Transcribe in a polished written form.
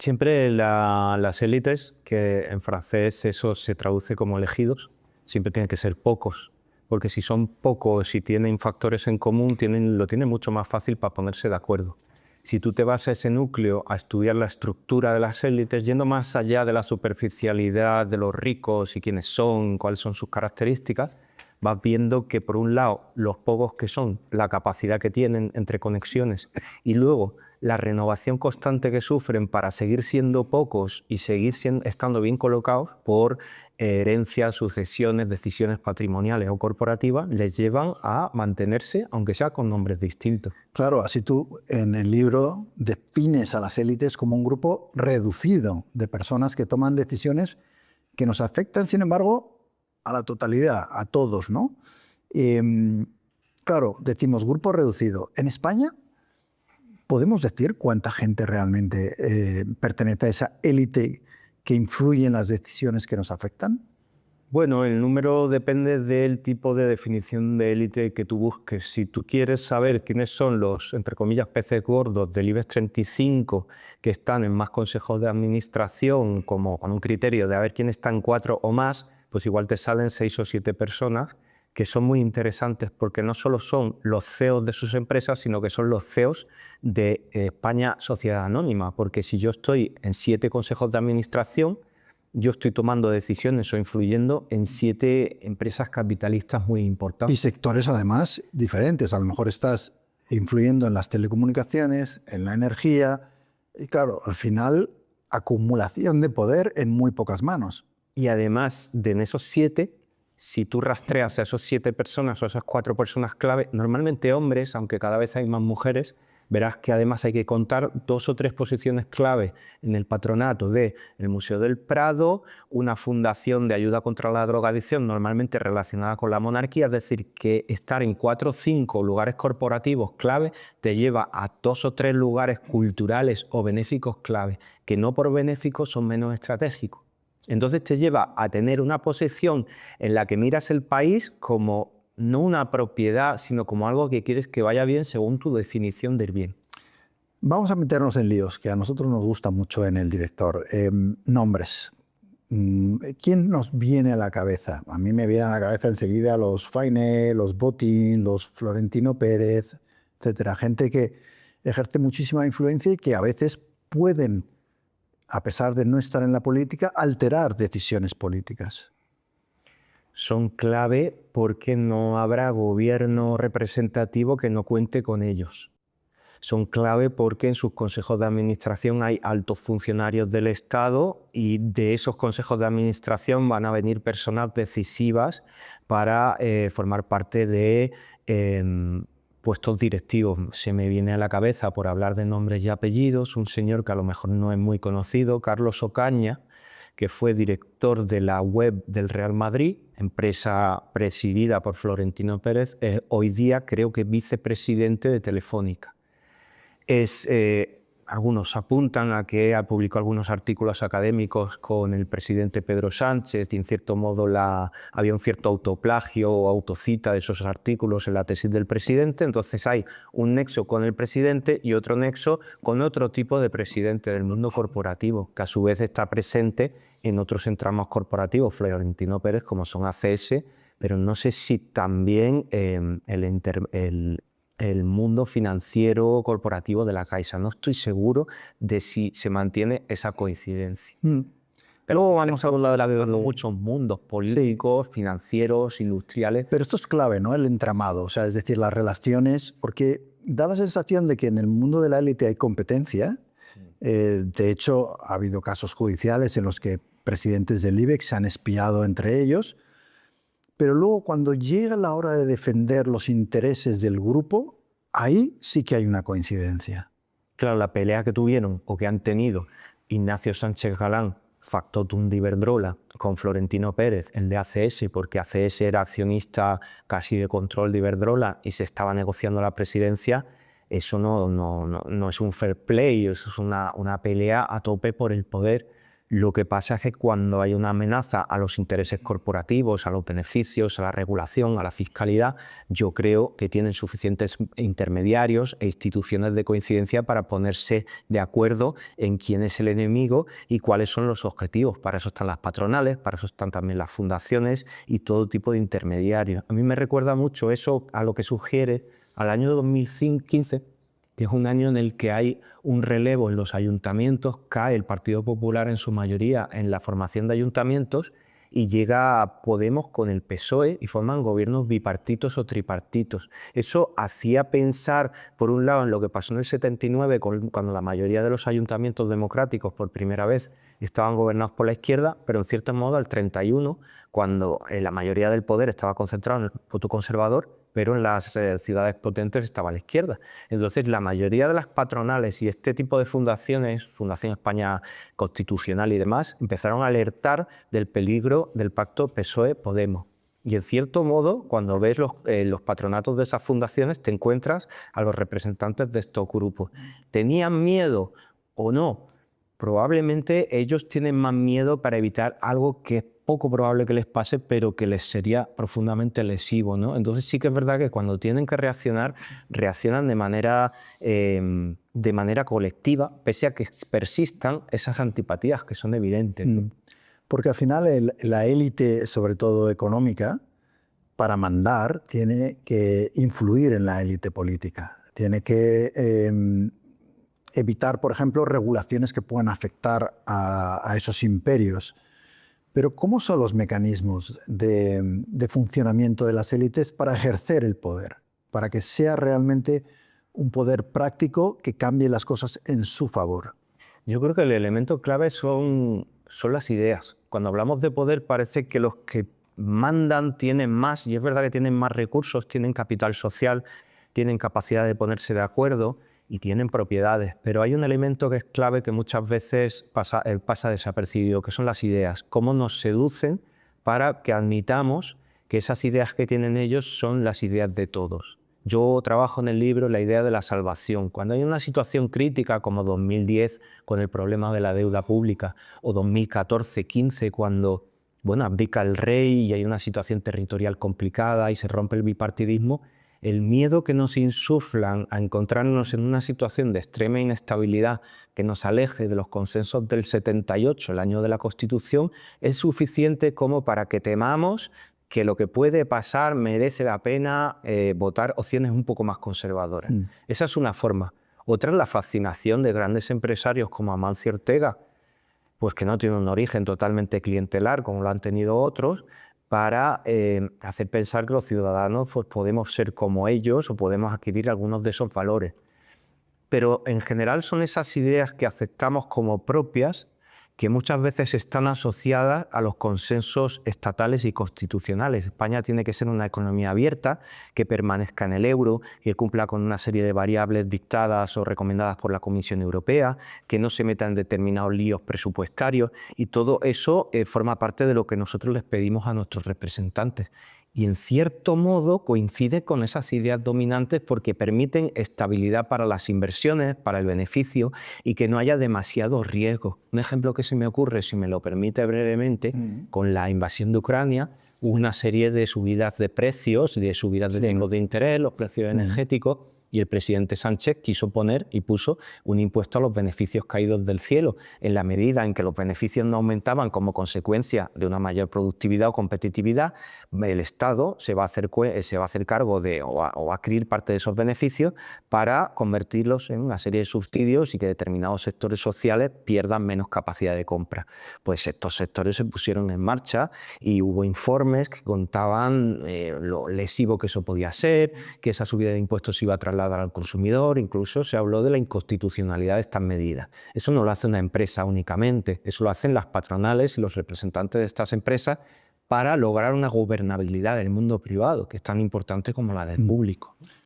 Siempre las élites, que en francés eso se traduce como elegidos, siempre tienen que ser pocos, porque si son pocos y tienen factores en común, lo tienen mucho más fácil para ponerse de acuerdo. Si tú te vas a ese núcleo a estudiar la estructura de las élites, yendo más allá de la superficialidad de los ricos y quiénes son, cuáles son sus características, vas viendo que por un lado los pocos que son, la capacidad que tienen entre conexiones y luego la renovación constante que sufren para seguir siendo pocos y seguir estando bien colocados por herencias, sucesiones, decisiones patrimoniales o corporativas, les llevan a mantenerse, aunque sea con nombres distintos. Claro, así tú en el libro defines a las élites como un grupo reducido de personas que toman decisiones que nos afectan, sin embargo, a la totalidad, a todos, ¿no? Claro, decimos grupo reducido. En España, ¿podemos decir cuánta gente realmente pertenece a esa élite que influye en las decisiones que nos afectan? Bueno, el número depende del tipo de definición de élite que tú busques. Si tú quieres saber quiénes son los, entre comillas, peces gordos del IBEX 35 que están en más consejos de administración, como con un criterio de a ver quién está en 4 o más, pues igual te salen 6 o 7 personas que son muy interesantes porque no solo son los CEOs de sus empresas, sino que son los CEOs de España Sociedad Anónima. Porque si yo estoy en 7 consejos de administración, yo estoy tomando decisiones o influyendo en 7 empresas capitalistas muy Y importantes. sectores además diferentes. A lo mejor estás influyendo en las telecomunicaciones, en la energía. Y claro, al final, acumulación de poder en muy pocas manos. Y además de en esos 7, si tú rastreas a esos 7 personas o a esas 4 personas clave, normalmente hombres, aunque cada vez hay más mujeres, verás que además hay que contar 2 o 3 posiciones clave en el patronato del Museo del Prado, una fundación de ayuda contra la drogadicción normalmente relacionada con la monarquía, es decir, que estar en 4 o 5 lugares corporativos clave te lleva a 2 o 3 lugares culturales o benéficos clave, que no por benéficos son menos estratégicos. Entonces te lleva a tener una posición en la que miras el país como no una propiedad, sino como algo que quieres que vaya bien según tu definición del bien. Vamos a meternos en líos, que a nosotros nos gusta mucho en El Director. Nombres. ¿Quién nos viene a la cabeza? A mí me vienen a la cabeza enseguida los Fainé, los Botín, los Florentino Pérez, etcétera. Gente que ejerce muchísima influencia y que a veces pueden, a pesar de no estar en la política, alterar decisiones políticas. Son clave porque no habrá gobierno representativo que no cuente con ellos. Son clave porque en sus consejos de administración hay altos funcionarios del Estado y de esos consejos de administración van a venir personas decisivas para formar parte de puestos directivos. Se me viene a la cabeza, por hablar de nombres y apellidos, un señor que a lo mejor no es muy conocido, Carlos Ocaña, que fue director de la web del Real Madrid, empresa presidida por Florentino Pérez, hoy día creo que vicepresidente de Telefónica. Algunos apuntan a que ha publicado algunos artículos académicos con el presidente Pedro Sánchez y en cierto modo había un cierto autoplagio o autocita de esos artículos en la tesis del presidente. Entonces hay un nexo con el presidente y otro nexo con otro tipo de presidente del mundo corporativo, que a su vez está presente en otros entramos corporativos, Florentino Pérez, como son ACS, pero no sé si también el mundo financiero corporativo de la Caixa. No estoy seguro de si se mantiene esa coincidencia. Pero luego hemos hablado de muchos mundos políticos, financieros, industriales. Pero esto es clave, ¿no? El entramado, o sea, es decir, las relaciones, porque da la sensación de que en el mundo de la élite hay competencia. De hecho, ha habido casos judiciales en los que presidentes del IBEX se han espiado entre ellos. Pero luego, cuando llega la hora de defender los intereses del grupo, ahí sí que hay una coincidencia. Claro, la pelea que tuvieron o que han tenido Ignacio Sánchez Galán, factotum de Iberdrola, con Florentino Pérez, el de ACS, porque ACS era accionista casi de control de Iberdrola y se estaba negociando la presidencia, eso no es un fair play, eso es una pelea a tope por el poder. Lo que pasa es que cuando hay una amenaza a los intereses corporativos, a los beneficios, a la regulación, a la fiscalidad, yo creo que tienen suficientes intermediarios e instituciones de coincidencia para ponerse de acuerdo en quién es el enemigo y cuáles son los objetivos. Para eso están las patronales, para eso están también las fundaciones y todo tipo de intermediarios. A mí me recuerda mucho eso a lo que sugiere al año 2015, que es un año en el que hay un relevo en los ayuntamientos, cae el Partido Popular en su mayoría en la formación de ayuntamientos y llega Podemos con el PSOE y forman gobiernos bipartitos o tripartitos. Eso hacía pensar, por un lado, en lo que pasó en el 79, cuando la mayoría de los ayuntamientos democráticos por primera vez estaban gobernados por la izquierda, pero en cierto modo al 31, cuando la mayoría del poder estaba concentrado en el voto conservador, pero en las ciudades potentes estaba a la izquierda. Entonces, la mayoría de las patronales y este tipo de fundaciones, Fundación España Constitucional y demás, empezaron a alertar del peligro del pacto PSOE-Podemos. Y en cierto modo, cuando ves los patronatos de esas fundaciones, te encuentras a los representantes de estos grupos. ¿Tenían miedo o no? Probablemente ellos tienen más miedo para evitar algo que es poco probable que les pase, pero que les sería profundamente lesivo, ¿no? Entonces sí que es verdad que cuando tienen que reaccionar, reaccionan de manera colectiva, pese a que persistan esas antipatías que son evidentes, ¿no? Porque al final la élite, sobre todo económica, para mandar, tiene que influir en la élite política. Tiene que evitar, por ejemplo, regulaciones que puedan afectar a esos imperios. Pero ¿cómo son los mecanismos de funcionamiento de las élites para ejercer el poder? Para que sea realmente un poder práctico que cambie las cosas en su favor. Yo creo que el elemento clave son las ideas. Cuando hablamos de poder parece que los que mandan tienen más, y es verdad que tienen más recursos, tienen capital social, tienen capacidad de ponerse de acuerdo y tienen propiedades, pero hay un elemento que es clave que muchas veces pasa desapercibido, que son las ideas, cómo nos seducen para que admitamos que esas ideas que tienen ellos son las ideas de todos. Yo trabajo en el libro la idea de la salvación. Cuando hay una situación crítica como 2010 con el problema de la deuda pública o 2014-15 cuando abdica el rey y hay una situación territorial complicada y se rompe el bipartidismo, el miedo que nos insuflan a encontrarnos en una situación de extrema inestabilidad que nos aleje de los consensos del 78, el año de la Constitución, es suficiente como para que temamos que lo que puede pasar merece la pena votar opciones un poco más conservadoras. Esa es una forma. Otra es la fascinación de grandes empresarios como Amancio Ortega, pues que no tiene un origen totalmente clientelar como lo han tenido otros, para hacer pensar que los ciudadanos pues, podemos ser como ellos o podemos adquirir algunos de esos valores. Pero en general son esas ideas que aceptamos como propias que muchas veces están asociadas a los consensos estatales y constitucionales. España tiene que ser una economía abierta, que permanezca en el euro y que cumpla con una serie de variables dictadas o recomendadas por la Comisión Europea, que no se meta en determinados líos presupuestarios, y todo eso forma parte de lo que nosotros les pedimos a nuestros representantes. Y en cierto modo coincide con esas ideas dominantes porque permiten estabilidad para las inversiones, para el beneficio y que no haya demasiado riesgo. Un ejemplo que se me ocurre, si me lo permite brevemente, con la invasión de Ucrania, hubo una serie de subidas de precios, de subidas de tipos de interés, los precios energéticos, y el presidente Sánchez quiso poner y puso un impuesto a los beneficios caídos del cielo. En la medida en que los beneficios no aumentaban como consecuencia de una mayor productividad o competitividad, el Estado se va a hacer cargo de o va a adquirir parte de esos beneficios para convertirlos en una serie de subsidios y que determinados sectores sociales pierdan menos capacidad de compra. Pues estos sectores se pusieron en marcha y hubo informes que contaban lo lesivo que eso podía ser, que esa subida de impuestos iba a trasladar al consumidor, incluso se habló de la inconstitucionalidad de estas medidas. Eso no lo hace una empresa únicamente, eso lo hacen las patronales y los representantes de estas empresas para lograr una gobernabilidad del mundo privado, que es tan importante como la del público.